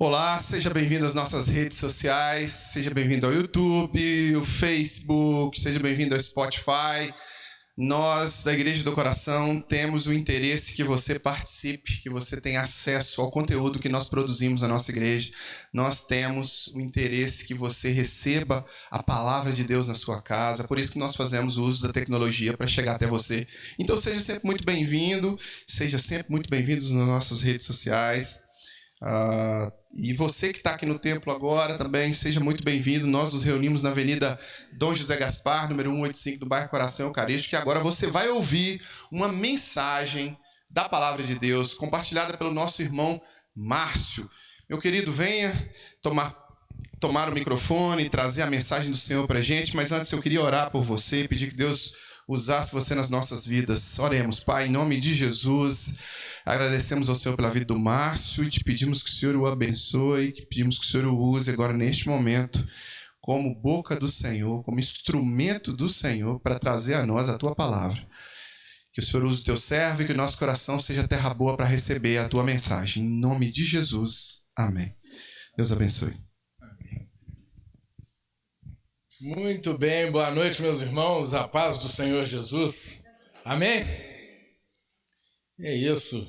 Olá, seja bem-vindo às nossas redes sociais, seja bem-vindo ao YouTube, o Facebook, seja bem-vindo ao Spotify. Nós, da Igreja do Coração, temos o interesse que você participe, que você tenha acesso ao conteúdo que nós produzimos na nossa igreja. Nós temos o interesse que você receba a palavra de Deus na sua casa, por isso que nós fazemos o uso da tecnologia para chegar até você. Então seja sempre muito bem-vindo, seja sempre muito bem-vindo nas nossas redes sociais. E você que está aqui no templo agora também, seja muito bem-vindo. Nós nos reunimos na Avenida Dom José Gaspar, número 185, do bairro Coração Eucarístico. E agora você vai ouvir uma mensagem da Palavra de Deus, compartilhada pelo nosso irmão Márcio. Meu querido, venha tomar o microfone e trazer a mensagem do Senhor para a gente. Mas antes eu queria orar por você, pedir que Deus usasse você nas nossas vidas. Oremos. Pai, em nome de Jesus, agradecemos ao Senhor pela vida do Márcio e te pedimos que o Senhor o abençoe, que pedimos que o Senhor o use agora neste momento como boca do Senhor, como instrumento do Senhor para trazer a nós a tua palavra. Que o Senhor use o teu servo e que o nosso coração seja terra boa para receber a tua mensagem. Em nome de Jesus, amém. Deus abençoe. Muito bem, boa noite, meus irmãos, a paz do Senhor Jesus, amém? É isso,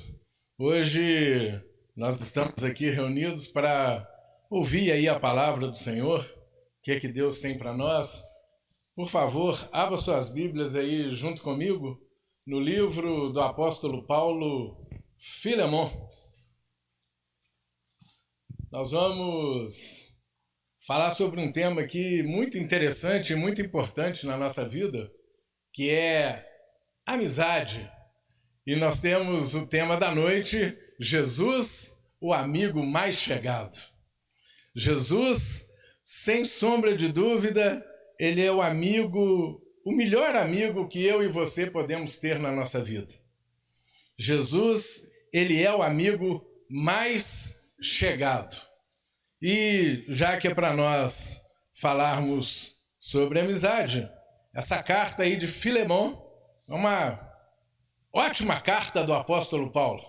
hoje nós estamos aqui reunidos para ouvir aí a palavra do Senhor, o que é que Deus tem para nós. Por favor, abra suas Bíblias aí junto comigo, no livro do apóstolo Paulo, Filemon. Nós vamos falar sobre um tema aqui muito interessante e muito importante na nossa vida, que é amizade. E nós temos o tema da noite, Jesus, o amigo mais chegado. Jesus, sem sombra de dúvida, ele é o melhor amigo que eu e você podemos ter na nossa vida. Jesus, ele é o amigo mais chegado. E já que é para nós falarmos sobre amizade, essa carta aí de Filemon é uma ótima carta do apóstolo Paulo.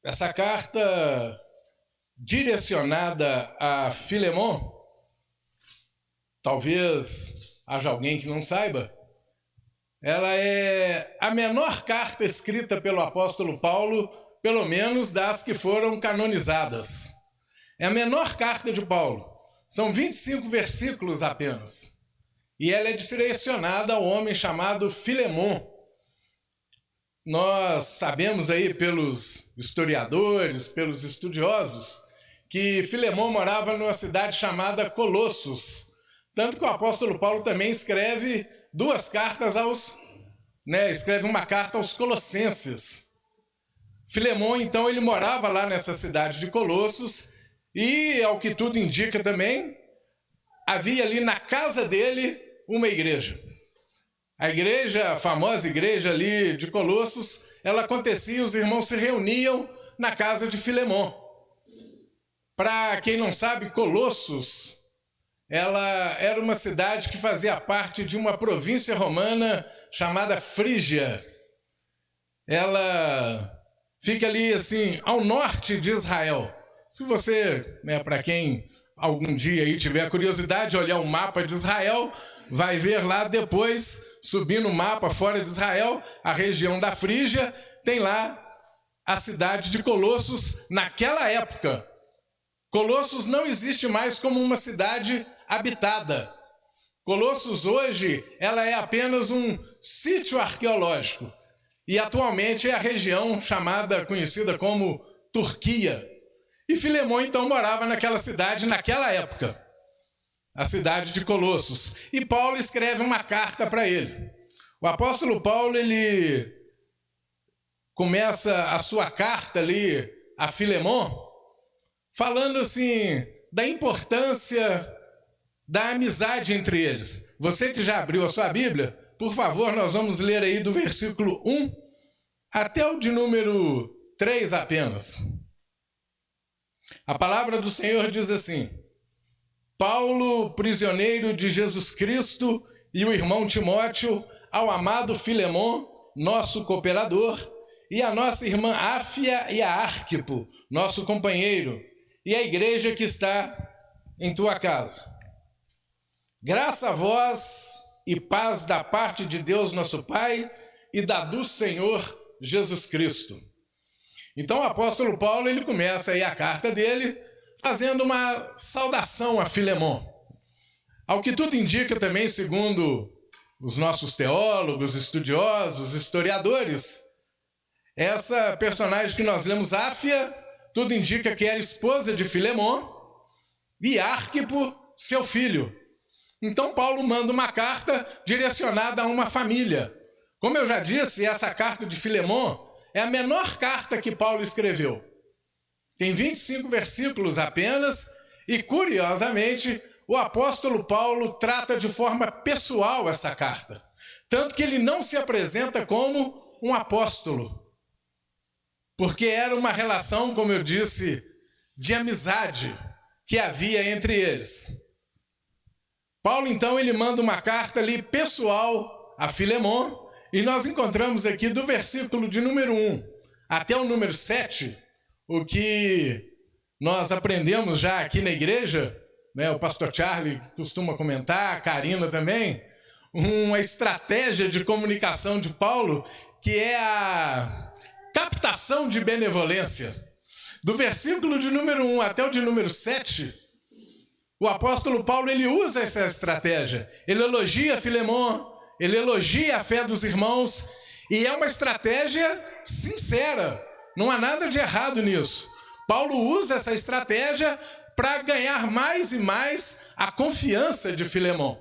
Essa carta direcionada a Filemon, talvez haja alguém que não saiba, ela é a menor carta escrita pelo apóstolo Paulo, pelo menos das que foram canonizadas. É a menor carta de Paulo. São 25 versículos apenas. E ela é direcionada ao homem chamado Filemon. Nós sabemos aí pelos historiadores, pelos estudiosos, que Filemon morava numa cidade chamada Colossos. Tanto que o apóstolo Paulo também escreve escreve uma carta aos Colossenses. Filemon, então, ele morava lá nessa cidade de Colossos e, ao que tudo indica também, havia ali na casa dele uma igreja. A igreja, a famosa igreja ali de Colossos, ela acontecia, os irmãos se reuniam na casa de Filemon. Para quem não sabe, Colossos, ela era uma cidade que fazia parte de uma província romana chamada Frígia. Ela fica ali, assim, ao norte de Israel. Se você, para quem algum dia aí tiver curiosidade de olhar o mapa de Israel, vai ver lá depois, subindo o mapa fora de Israel, a região da Frígia, tem lá a cidade de Colossos naquela época. Colossos não existe mais como uma cidade habitada. Colossos hoje, ela é apenas um sítio arqueológico. E atualmente é a região conhecida como Turquia. E Filemon então morava naquela cidade naquela época, a cidade de Colossos. E Paulo escreve uma carta para ele. O apóstolo Paulo, ele começa a sua carta ali a Filemon, falando assim da importância da amizade entre eles. Você que já abriu a sua Bíblia, por favor, nós vamos ler aí do versículo 1 até o de número 3 apenas. A palavra do Senhor diz assim: Paulo, prisioneiro de Jesus Cristo, e o irmão Timóteo, ao amado Filemon, nosso cooperador, e a nossa irmã Áfia e a Arquipo, nosso companheiro, e a igreja que está em tua casa. Graça a vós e paz da parte de Deus nosso Pai e da do Senhor Jesus Cristo. Então o apóstolo Paulo, ele começa aí a carta dele fazendo uma saudação a Filemon. Ao que tudo indica também, segundo os nossos teólogos, estudiosos, historiadores, essa personagem que nós lemos, Áfia, tudo indica que era esposa de Filemon e Arquipo, seu filho. Então Paulo manda uma carta direcionada a uma família. Como eu já disse, essa carta de Filemon é a menor carta que Paulo escreveu. Tem 25 versículos apenas e, curiosamente, o apóstolo Paulo trata de forma pessoal essa carta. Tanto que ele não se apresenta como um apóstolo. Porque era uma relação, como eu disse, de amizade que havia entre eles. Paulo, então, ele manda uma carta ali pessoal a Filemon, e nós encontramos aqui do versículo de número 1 até o número 7, o que nós aprendemos já aqui na igreja, né? O pastor Charlie costuma comentar, a Karina também, uma estratégia de comunicação de Paulo, que é a captação de benevolência. Do versículo de número 1 até o de número 7, o apóstolo Paulo, ele usa essa estratégia. Ele elogia Filemon, ele elogia a fé dos irmãos, e é uma estratégia sincera. Não há nada de errado nisso. Paulo usa essa estratégia para ganhar mais e mais a confiança de Filemon.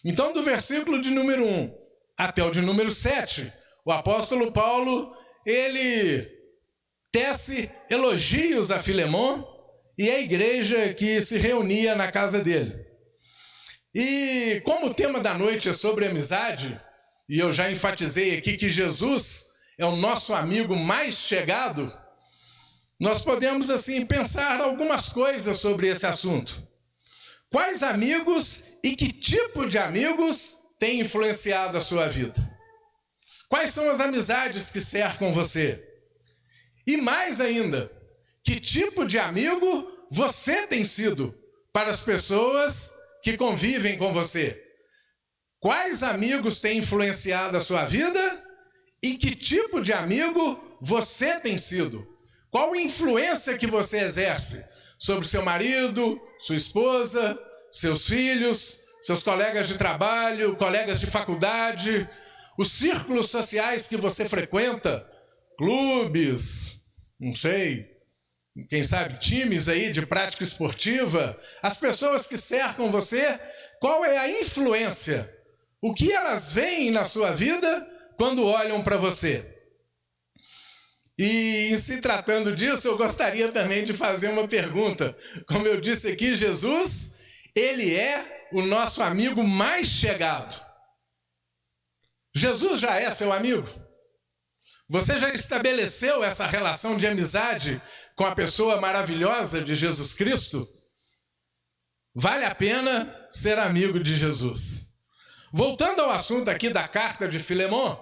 Então, do versículo de número 1 até o de número 7, o apóstolo Paulo, ele tece elogios a Filemon e a igreja que se reunia na casa dele. E como o tema da noite é sobre amizade, e eu já enfatizei aqui que Jesus é o nosso amigo mais chegado, nós podemos assim pensar algumas coisas sobre esse assunto. Quais amigos e que tipo de amigos têm influenciado a sua vida? Quais são as amizades que cercam você? E mais ainda, que tipo de amigo você tem sido para as pessoas que convivem com você? Quais amigos têm influenciado a sua vida? E que tipo de amigo você tem sido? Qual influência que você exerce sobre seu marido, sua esposa, seus filhos, seus colegas de trabalho, colegas de faculdade, os círculos sociais que você frequenta, clubes, não sei, quem sabe times aí de prática esportiva, as pessoas que cercam você, qual é a influência? O que elas veem na sua vida quando olham para você? E em se tratando disso, eu gostaria também de fazer uma pergunta. Como eu disse aqui, Jesus, ele é o nosso amigo mais chegado. Jesus já é seu amigo? Você já estabeleceu essa relação de amizade com a pessoa maravilhosa de Jesus Cristo? Vale a pena ser amigo de Jesus. Voltando ao assunto aqui da carta de Filemon,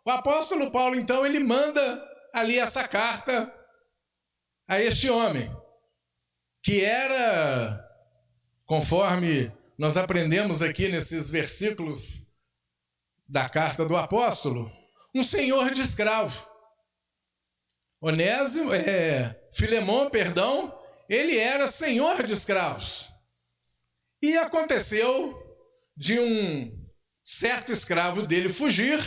o apóstolo Paulo, então, ele manda ali essa carta a este homem, que era, conforme nós aprendemos aqui nesses versículos da carta do apóstolo, um senhor de escravo. Filemon, ele era senhor de escravos. E aconteceu de um certo escravo dele fugir,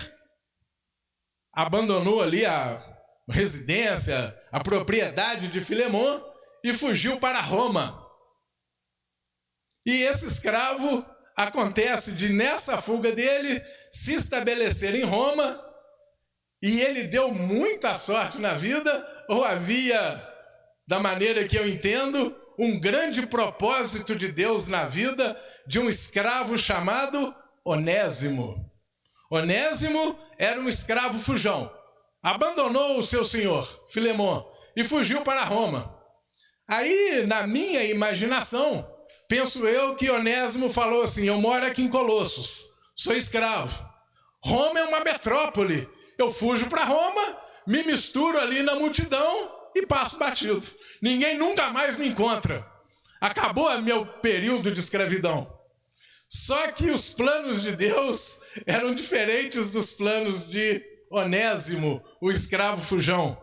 abandonou ali a residência, a propriedade de Filemon e fugiu para Roma. E esse escravo, acontece de nessa fuga dele se estabelecer em Roma, e ele deu muita sorte na vida, ou havia, da maneira que eu entendo, um grande propósito de Deus na vida de um escravo chamado Onésimo. Onésimo era um escravo fujão. Abandonou o seu senhor, Filemon, e fugiu para Roma. Aí, na minha imaginação, penso eu que Onésimo falou assim: eu moro aqui em Colossos, sou escravo. Roma é uma metrópole. Eu fujo para Roma, me misturo ali na multidão e passo batido. Ninguém nunca mais me encontra. Acabou meu período de escravidão. Só que os planos de Deus eram diferentes dos planos de Onésimo, o escravo fujão.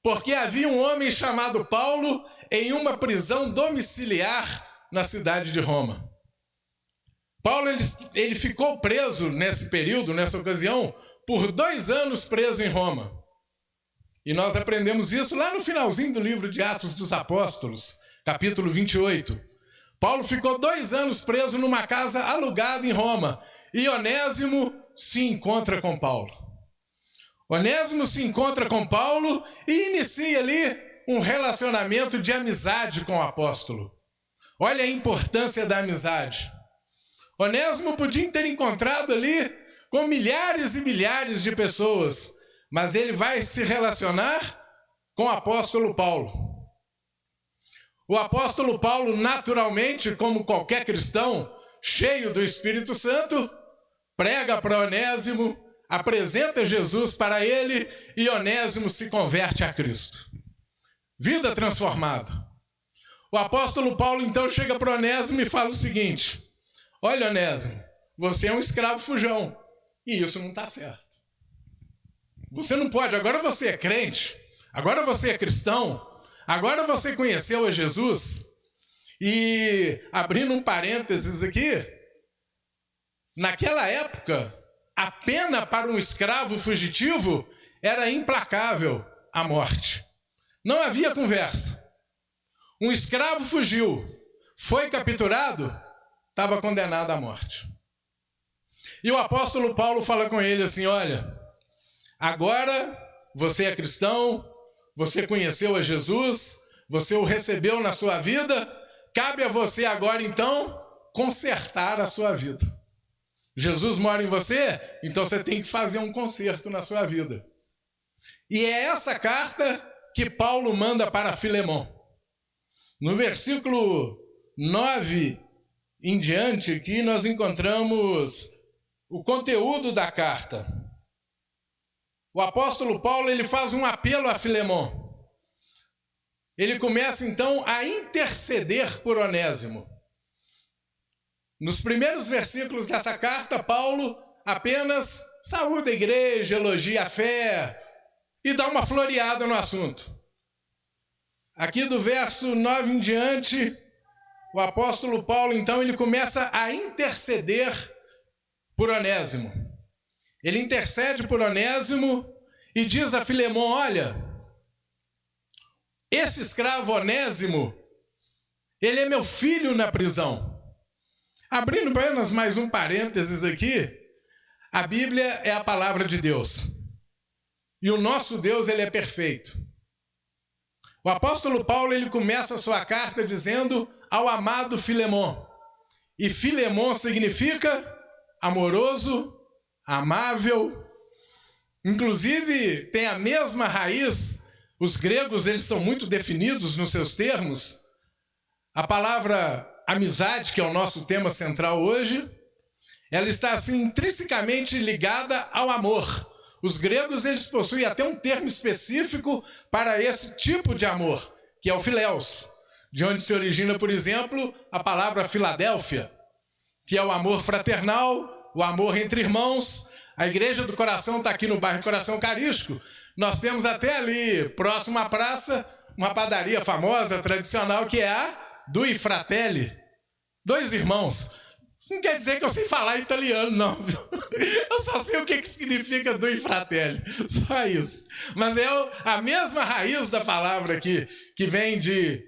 Porque havia um homem chamado Paulo em uma prisão domiciliar na cidade de Roma. Paulo ele ficou preso nesse período, nessa ocasião, por 2 anos preso em Roma. E nós aprendemos isso lá no finalzinho do livro de Atos dos Apóstolos, capítulo 28. Paulo ficou 2 anos preso numa casa alugada em Roma. E Onésimo se encontra com Paulo. Onésimo se encontra com Paulo e inicia ali um relacionamento de amizade com o apóstolo. Olha a importância da amizade. Onésimo podia ter encontrado ali com milhares e milhares de pessoas, mas ele vai se relacionar com o apóstolo Paulo. O apóstolo Paulo, naturalmente, como qualquer cristão, cheio do Espírito Santo, prega para Onésimo, apresenta Jesus para ele e Onésimo se converte a Cristo. Vida transformada. O apóstolo Paulo então chega para Onésimo e fala o seguinte: olha, Onésimo, você é um escravo fujão e isso não está certo. Você não pode, agora você é crente, agora você é cristão, agora você conheceu a Jesus. E abrindo um parênteses aqui, naquela época, a pena para um escravo fugitivo era implacável, a morte. Não havia conversa. Um escravo fugiu, foi capturado, estava condenado à morte. E o apóstolo Paulo fala com ele assim: olha, agora você é cristão, você conheceu a Jesus, você o recebeu na sua vida, cabe a você agora então consertar a sua vida. Jesus mora em você, então você tem que fazer um conserto na sua vida. E é essa carta que Paulo manda para Filemão. No versículo 9 em diante, aqui nós encontramos o conteúdo da carta. O apóstolo Paulo ele faz um apelo a Filemão. Ele começa então a interceder por Onésimo. Nos primeiros versículos dessa carta, Paulo apenas saúda a igreja, elogia a fé e dá uma floreada no assunto. Aqui do verso 9 em diante, o apóstolo Paulo, então, ele começa a interceder por Onésimo. Ele intercede por Onésimo e diz a Filemão: olha, esse escravo Onésimo, ele é meu filho na prisão. Abrindo apenas mais um parênteses aqui, a Bíblia é a palavra de Deus. E o nosso Deus, ele é perfeito. O apóstolo Paulo, ele começa a sua carta dizendo ao amado Filemão. E Filemão significa amoroso, amável. Inclusive, tem a mesma raiz. Os gregos, eles são muito definidos nos seus termos. A palavra amizade, que é o nosso tema central hoje, ela está assim intrinsecamente ligada ao amor. Os gregos, eles possuem até um termo específico para esse tipo de amor, que é o filéus, de onde se origina, por exemplo, a palavra Filadélfia, que é o amor fraternal, o amor entre irmãos. A Igreja do Coração está aqui no bairro Coração Eucarístico. Nós temos até ali, próximo à praça, uma padaria famosa, tradicional, que é a Due Fratelli, 2 irmãos. Não quer dizer que eu sei falar italiano, não. Eu só sei o que significa Due Fratelli. Só isso. Mas é a mesma raiz da palavra aqui, que vem de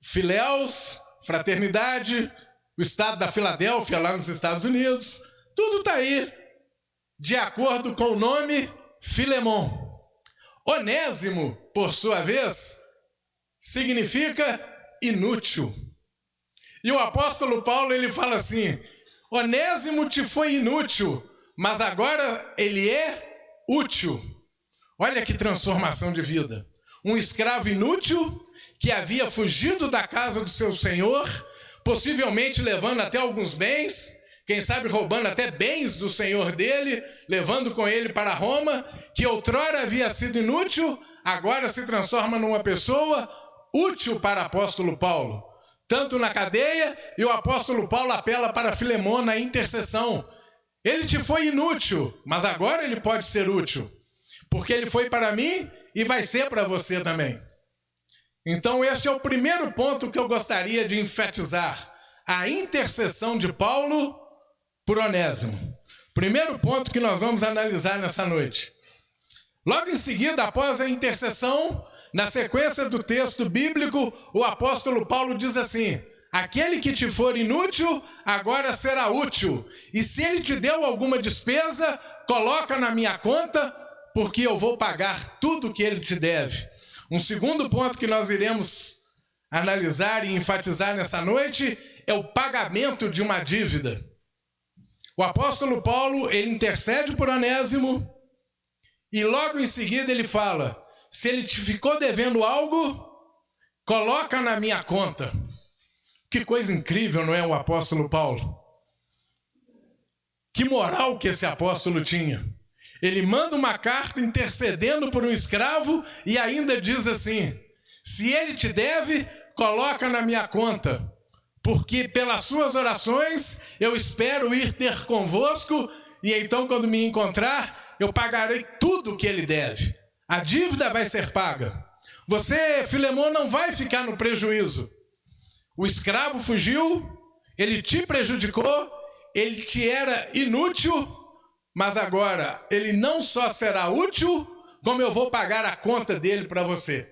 filéus, fraternidade, o estado da Filadélfia, lá nos Estados Unidos. Tudo está aí, de acordo com o nome Filemão. Onésimo, por sua vez, significa inútil. E o apóstolo Paulo, ele fala assim: Onésimo te foi inútil, mas agora ele é útil. Olha que transformação de vida. Um escravo inútil que havia fugido da casa do seu senhor, possivelmente levando até alguns bens, quem sabe roubando até bens do senhor dele, levando com ele para Roma, que outrora havia sido inútil, agora se transforma numa pessoa útil para o apóstolo Paulo. Tanto na cadeia, e o apóstolo Paulo apela para Filemon na intercessão. Ele te foi inútil, mas agora ele pode ser útil, porque ele foi para mim e vai ser para você também. Então este é o primeiro ponto que eu gostaria de enfatizar, a intercessão de Paulo por Onésimo. Primeiro ponto que nós vamos analisar nessa noite. Logo em seguida, após a intercessão, na sequência do texto bíblico, o apóstolo Paulo diz assim: aquele que te for inútil, agora será útil. E se ele te deu alguma despesa, coloca na minha conta, porque eu vou pagar tudo que ele te deve. Um segundo ponto que nós iremos analisar e enfatizar nessa noite é o pagamento de uma dívida. O apóstolo Paulo, ele intercede por Onésimo e logo em seguida ele fala: se ele te ficou devendo algo, coloca na minha conta. Que coisa incrível, não é, o apóstolo Paulo? Que moral que esse apóstolo tinha. Ele manda uma carta intercedendo por um escravo e ainda diz assim: se ele te deve, coloca na minha conta, porque pelas suas orações eu espero ir ter convosco, e então quando me encontrar, eu pagarei tudo o que ele deve. A dívida vai ser paga. Você, Filemon, não vai ficar no prejuízo. O escravo fugiu, ele te prejudicou, ele te era inútil, mas agora ele não só será útil, como eu vou pagar a conta dele para você.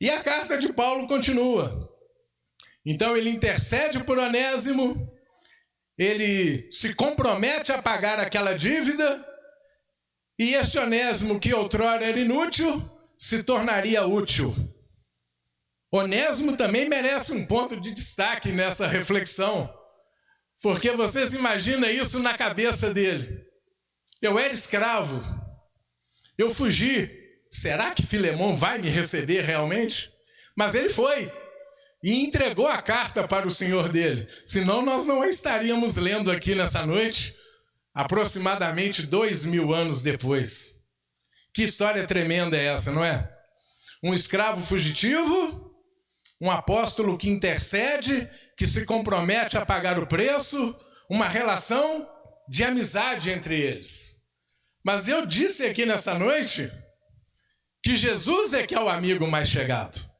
E a carta de Paulo continua. Então ele intercede por Onésimo, ele se compromete a pagar aquela dívida, e este Onésimo, que outrora era inútil, se tornaria útil. Onésimo também merece um ponto de destaque nessa reflexão, porque vocês imaginam isso na cabeça dele. Eu era escravo, eu fugi, será que Filemon vai me receber realmente? Mas ele foi e entregou a carta para o senhor dele, senão nós não a estaríamos lendo aqui nessa noite, aproximadamente 2000 anos depois. Que história tremenda é essa, não é? Um escravo fugitivo, um apóstolo que intercede, que se compromete a pagar o preço, uma relação de amizade entre eles. Mas eu disse aqui nessa noite que Jesus é que é o amigo mais chegado.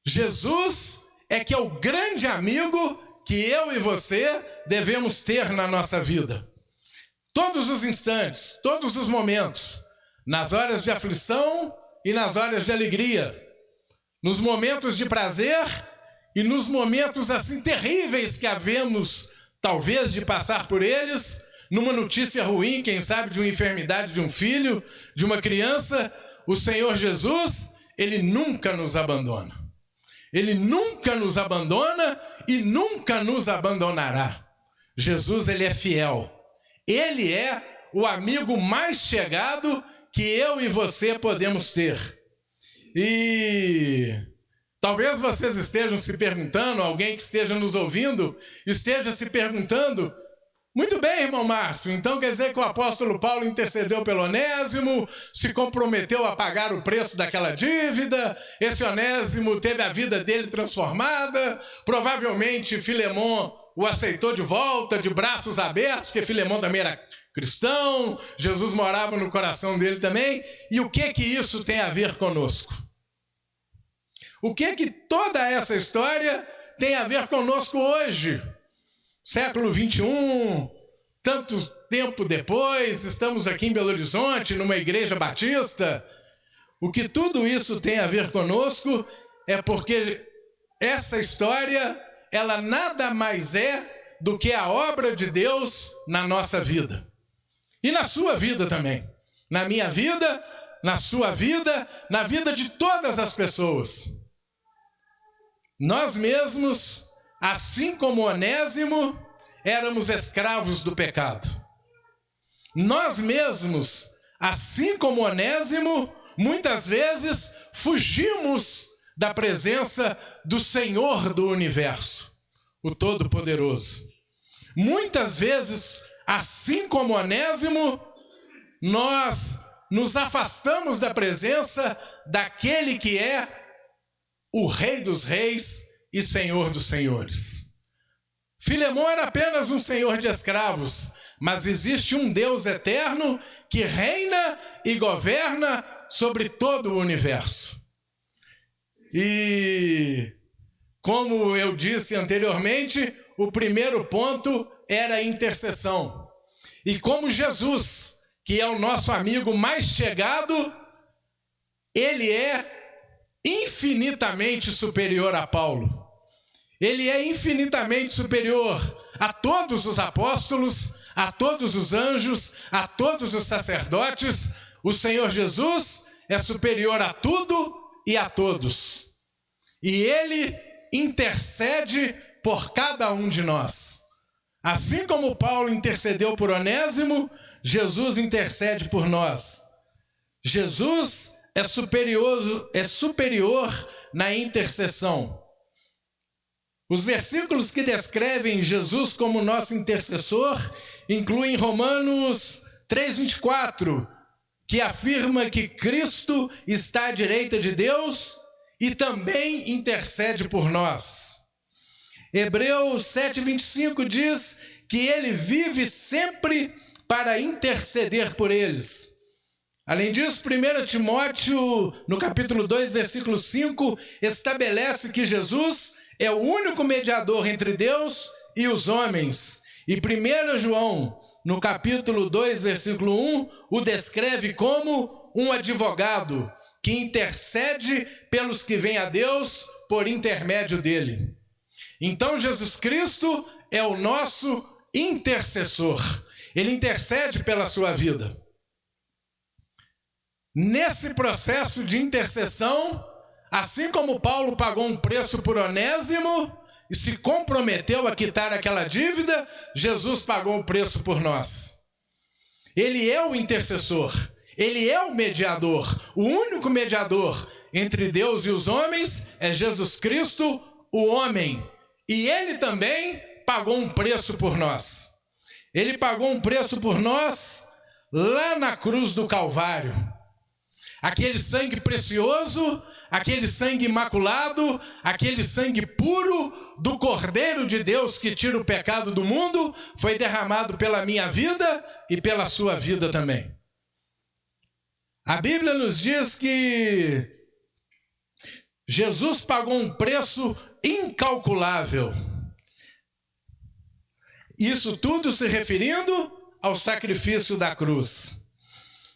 Jesus é que é o grande amigo que eu e você devemos ter na nossa vida. Todos os instantes, todos os momentos, nas horas de aflição e nas horas de alegria, nos momentos de prazer e nos momentos assim terríveis que havemos, talvez, de passar por eles, numa notícia ruim, quem sabe, de uma enfermidade de um filho, de uma criança, o Senhor Jesus, Ele nunca nos abandona. Ele nunca nos abandona e nunca nos abandonará. Jesus, Ele é fiel. Ele é o amigo mais chegado que eu e você podemos ter. E talvez vocês estejam se perguntando, alguém que esteja nos ouvindo, esteja se perguntando: muito bem, irmão Márcio, então quer dizer que o apóstolo Paulo intercedeu pelo Onésimo, se comprometeu a pagar o preço daquela dívida, esse Onésimo teve a vida dele transformada, provavelmente Filemon o aceitou de volta, de braços abertos, porque Filemon também era cristão, Jesus morava no coração dele também. E o que isso tem a ver conosco? O que toda essa história tem a ver conosco hoje? Século 21, tanto tempo depois, estamos aqui em Belo Horizonte, numa igreja batista. O que tudo isso tem a ver conosco é porque essa história, ela nada mais é do que a obra de Deus na nossa vida. E na sua vida também. Na minha vida, na sua vida, na vida de todas as pessoas. Nós mesmos, assim como Onésimo, éramos escravos do pecado. Nós mesmos, assim como Onésimo, muitas vezes fugimos da presença do Senhor do universo. o Todo-Poderoso. Muitas vezes, assim como Onésimo, nós nos afastamos da presença daquele que é o Rei dos Reis e Senhor dos Senhores. Filemão era apenas um senhor de escravos, mas existe um Deus eterno que reina e governa sobre todo o universo. E, como eu disse anteriormente, o primeiro ponto era a intercessão. E como Jesus, que é o nosso amigo mais chegado, ele é infinitamente superior a Paulo. Ele é infinitamente superior a todos os apóstolos, a todos os anjos, a todos os sacerdotes. O Senhor Jesus é superior a tudo e a todos. E ele intercede por cada um de nós. Assim como Paulo intercedeu por Onésimo, Jesus intercede por nós. Jesus é superior na intercessão. Os versículos que descrevem Jesus como nosso intercessor incluem Romanos 3:24, que afirma que Cristo está à direita de Deus e também intercede por nós. Hebreus 7:25 diz que ele vive sempre para interceder por eles. Além disso, 1 Timóteo, no capítulo 2, versículo 5, estabelece que Jesus é o único mediador entre Deus e os homens. E 1 João, no capítulo 2, versículo 1, o descreve como um advogado que intercede pelos que vêm a Deus por intermédio dele. Então, Jesus Cristo é o nosso intercessor. Ele intercede pela sua vida. Nesse processo de intercessão, assim como Paulo pagou um preço por Onésimo e se comprometeu a quitar aquela dívida, Jesus pagou um preço por nós. Ele é o intercessor, ele é o mediador. O único mediador entre Deus e os homens é Jesus Cristo, o homem. E ele também pagou um preço por nós. Ele pagou um preço por nós lá na cruz do Calvário. Aquele sangue precioso, aquele sangue imaculado, aquele sangue puro do Cordeiro de Deus que tira o pecado do mundo, foi derramado pela minha vida e pela sua vida também. A Bíblia nos diz que Jesus pagou um preço incalculável. Isso tudo se referindo ao sacrifício da cruz.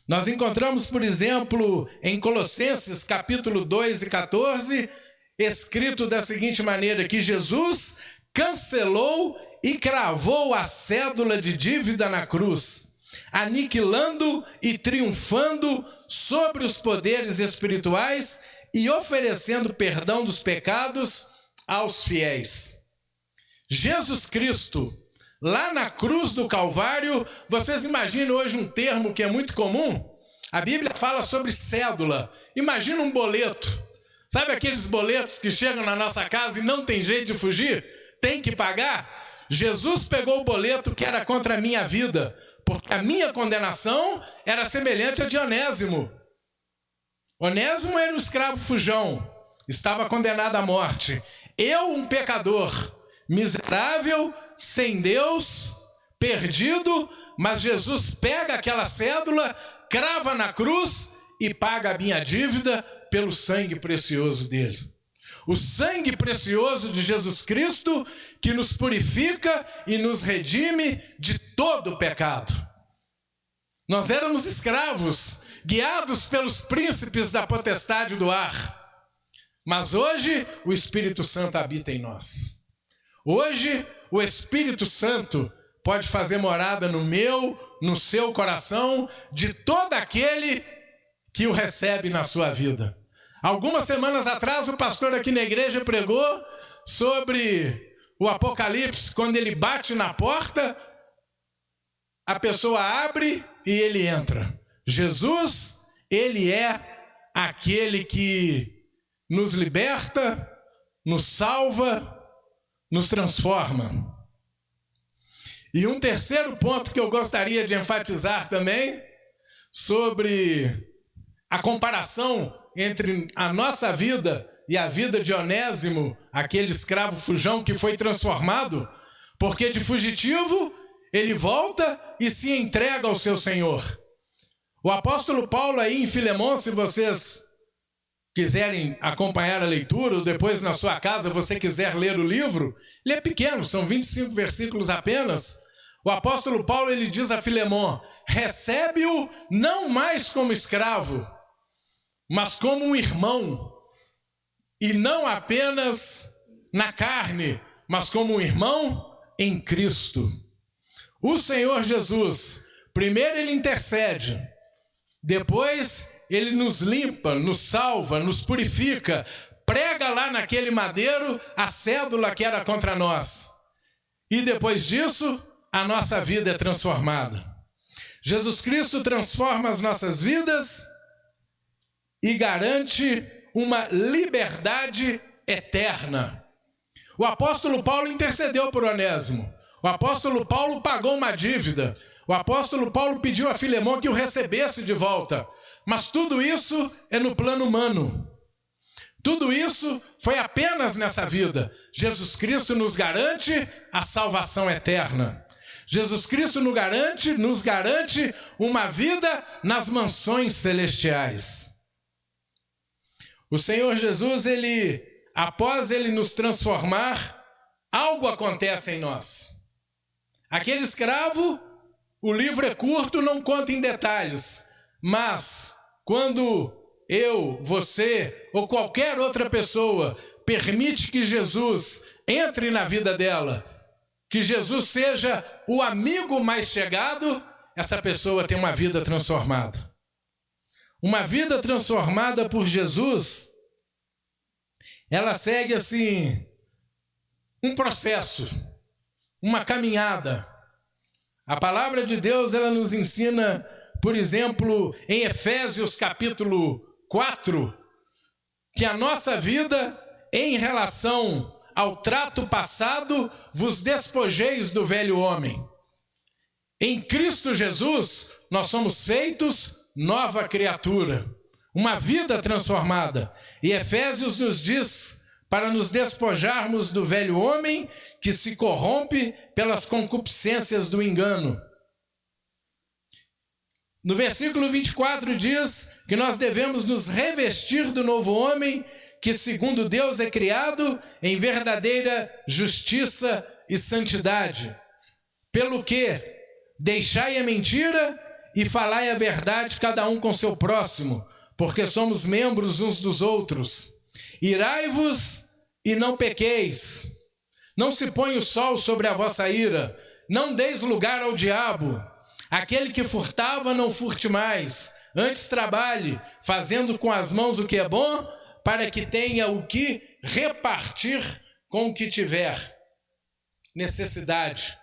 Nós encontramos, por exemplo, em Colossenses capítulo 2 e 14, escrito da seguinte maneira, que Jesus cancelou e cravou a cédula de dívida na cruz, aniquilando e triunfando sobre os poderes espirituais e oferecendo perdão dos pecados aos fiéis. Jesus Cristo, lá na cruz do Calvário, vocês imaginam hoje um termo que é muito comum? A Bíblia fala sobre cédula. Imagina um boleto. Sabe aqueles boletos que chegam na nossa casa e não tem jeito de fugir? Tem que pagar? Jesus pegou o boleto que era contra a minha vida, porque a minha condenação era semelhante à de Onésimo. Onésimo era um escravo fujão, estava condenado à morte. Eu, um pecador, miserável, sem Deus, perdido, mas Jesus pega aquela cédula, crava na cruz e paga a minha dívida pelo sangue precioso dele. O sangue precioso de Jesus Cristo que nos purifica e nos redime de todo o pecado. Nós éramos escravos, guiados pelos príncipes da potestade do ar. Mas hoje o Espírito Santo habita em nós. Hoje o Espírito Santo pode fazer morada no meu, no seu coração, de todo aquele que o recebe na sua vida. Algumas semanas atrás, o pastor aqui na igreja pregou sobre o Apocalipse, quando ele bate na porta, a pessoa abre e ele entra. Jesus, ele é aquele que nos liberta, nos salva, nos transforma. E um terceiro ponto que eu gostaria de enfatizar também, sobre a comparação entre a nossa vida e a vida de Onésimo, aquele escravo fujão que foi transformado, porque de fugitivo ele volta e se entrega ao seu Senhor. O apóstolo Paulo aí em Filemon, se vocês quiserem acompanhar a leitura, ou depois na sua casa você quiser ler o livro, ele é pequeno, são 25 versículos apenas. O apóstolo Paulo ele diz a Filemon: recebe-o não mais como escravo, mas como um irmão, e não apenas na carne, mas como um irmão em Cristo. O Senhor Jesus, primeiro ele intercede, depois ele nos limpa, nos salva, nos purifica, prega lá naquele madeiro a cédula que era contra nós. E depois disso, a nossa vida é transformada. Jesus Cristo transforma as nossas vidas e garante uma liberdade eterna. O apóstolo Paulo intercedeu por Onésimo. O apóstolo Paulo pagou uma dívida. O apóstolo Paulo pediu a Filemon que o recebesse de volta. Mas tudo isso é no plano humano. Tudo isso foi apenas nessa vida. Jesus Cristo nos garante a salvação eterna. Jesus Cristo nos garante uma vida nas mansões celestiais. O Senhor Jesus, após ele nos transformar, algo acontece em nós. Aquele escravo, o livro é curto, não conta em detalhes, mas quando eu, você ou qualquer outra pessoa permite que Jesus entre na vida dela, que Jesus seja o amigo mais chegado, essa pessoa tem uma vida transformada. Uma vida transformada por Jesus, ela segue assim um processo, uma caminhada. A palavra de Deus, ela nos ensina, por exemplo, em Efésios capítulo 4, que a nossa vida, em relação ao trato passado, vos despojeis do velho homem. Em Cristo Jesus, nós somos feitos nova criatura, uma vida transformada. E Efésios nos diz para nos despojarmos do velho homem que se corrompe pelas concupiscências do engano. No versículo 24 diz que nós devemos nos revestir do novo homem que segundo Deus é criado em verdadeira justiça e santidade. Pelo que deixai a mentira e falai a verdade cada um com seu próximo, porque somos membros uns dos outros. Irai-vos e não pequeis. Não se põe o sol sobre a vossa ira. Não deis lugar ao diabo. Aquele que furtava, não furte mais. Antes trabalhe, fazendo com as mãos o que é bom, para que tenha o que repartir com o que tiver necessidade.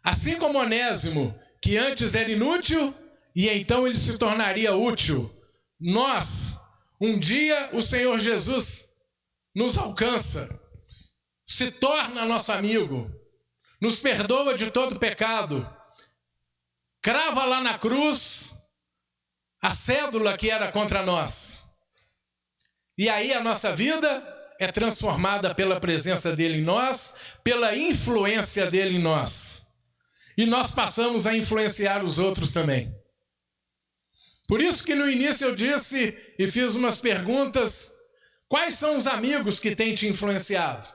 Assim como Onésimo, que antes era inútil, e então ele se tornaria útil. Nós, um dia o Senhor Jesus nos alcança, se torna nosso amigo, nos perdoa de todo pecado, crava lá na cruz a cédula que era contra nós. E aí a nossa vida é transformada pela presença dele em nós, pela influência dele em nós. E nós passamos a influenciar os outros também. Por isso que no início eu disse e fiz umas perguntas: quais são os amigos que têm te influenciado?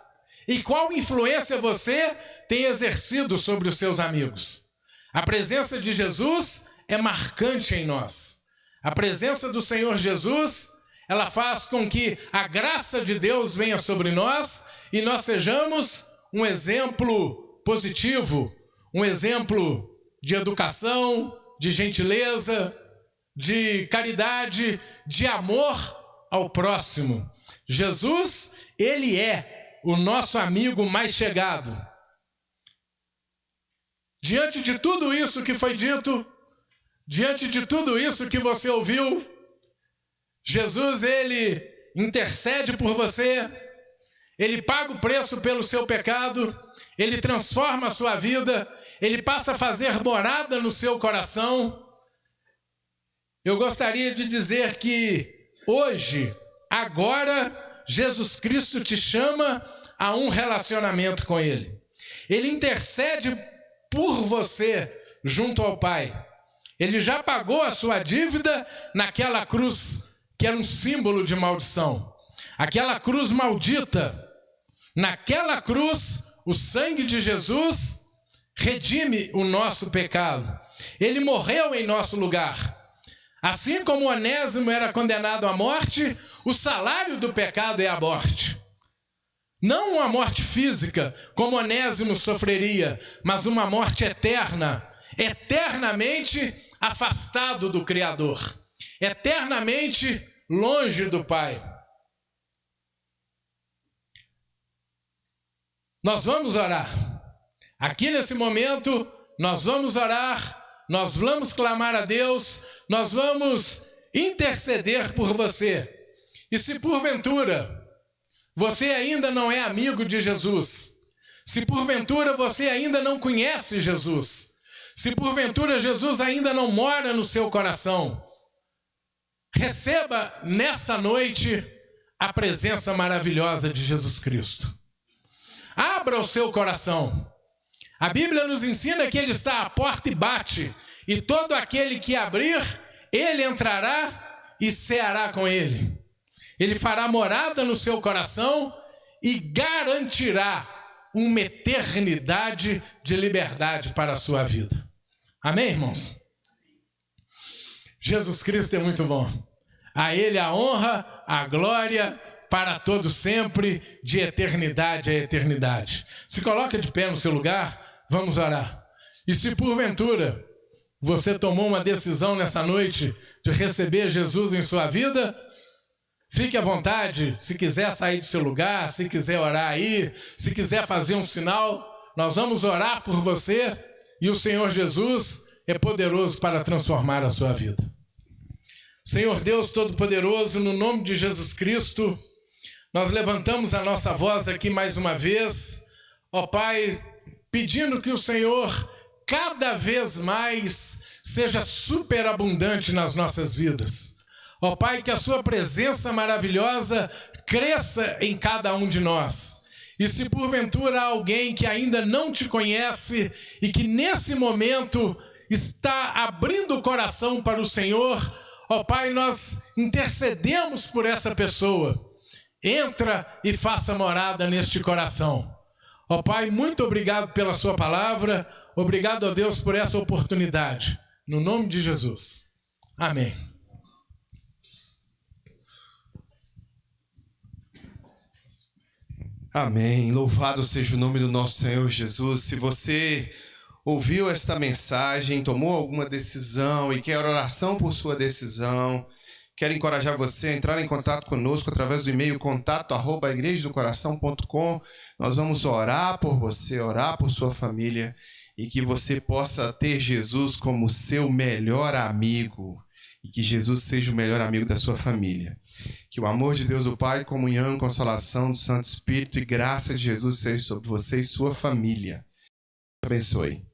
E qual influência você tem exercido sobre os seus amigos? A presença de Jesus é marcante em nós. A presença do Senhor Jesus, ela faz com que a graça de Deus venha sobre nós e nós sejamos um exemplo positivo, um exemplo de educação, de gentileza, de caridade, de amor ao próximo. Jesus, ele é o nosso amigo mais chegado. Diante de tudo isso que foi dito, diante de tudo isso que você ouviu, Jesus, ele intercede por você, Ele paga o preço pelo seu pecado, ele transforma a sua vida, ele passa a fazer morada no seu coração. Eu gostaria de dizer que hoje, agora, Jesus Cristo te chama a um relacionamento com ele. Ele intercede por você junto ao Pai. Ele já pagou a sua dívida naquela cruz que era um símbolo de maldição. Aquela cruz maldita. Naquela cruz, o sangue de Jesus redime o nosso pecado. Ele morreu em nosso lugar. Assim como Onésimo era condenado à morte, o salário do pecado é a morte. Não uma morte física, como Onésimo sofreria, mas uma morte eterna, eternamente afastado do Criador, eternamente longe do Pai. Nós vamos orar. Aqui nesse momento, nós vamos orar, nós vamos clamar a Deus, nós vamos interceder por você. E se porventura você ainda não é amigo de Jesus, se porventura você ainda não conhece Jesus, se porventura Jesus ainda não mora no seu coração, receba nessa noite a presença maravilhosa de Jesus Cristo. Abra o seu coração. A Bíblia nos ensina que Ele está à porta e bate, e todo aquele que abrir, Ele entrará e ceará com Ele. Ele fará morada no seu coração e garantirá uma eternidade de liberdade para a sua vida. Amém, irmãos? Jesus Cristo é muito bom. A Ele a honra, a glória, para todo sempre, de eternidade a eternidade. Se coloca de pé no seu lugar, vamos orar. E se porventura você tomou uma decisão nessa noite de receber Jesus em sua vida, fique à vontade, se quiser sair do seu lugar, se quiser orar aí, se quiser fazer um sinal, nós vamos orar por você e o Senhor Jesus é poderoso para transformar a sua vida. Senhor Deus Todo-Poderoso, no nome de Jesus Cristo, nós levantamos a nossa voz aqui mais uma vez, ó Pai, pedindo que o Senhor cada vez mais seja superabundante nas nossas vidas. Ó Pai, que a sua presença maravilhosa cresça em cada um de nós. E se porventura há alguém que ainda não te conhece e que nesse momento está abrindo o coração para o Senhor, ó Pai, nós intercedemos por essa pessoa. Entra e faça morada neste coração. Ó Pai, muito obrigado pela sua palavra. Obrigado a Deus por essa oportunidade. No nome de Jesus. Amém. Amém. Louvado seja o nome do nosso Senhor Jesus. Se você ouviu esta mensagem, tomou alguma decisão e quer oração por sua decisão, quero encorajar você a entrar em contato conosco através do e-mail contato@igrejadocoração.com. Nós vamos orar por você, orar por sua família e que você possa ter Jesus como seu melhor amigo e que Jesus seja o melhor amigo da sua família. Que o amor de Deus o Pai, comunhão, consolação do Santo Espírito e graça de Jesus seja sobre você e sua família. Abençoe.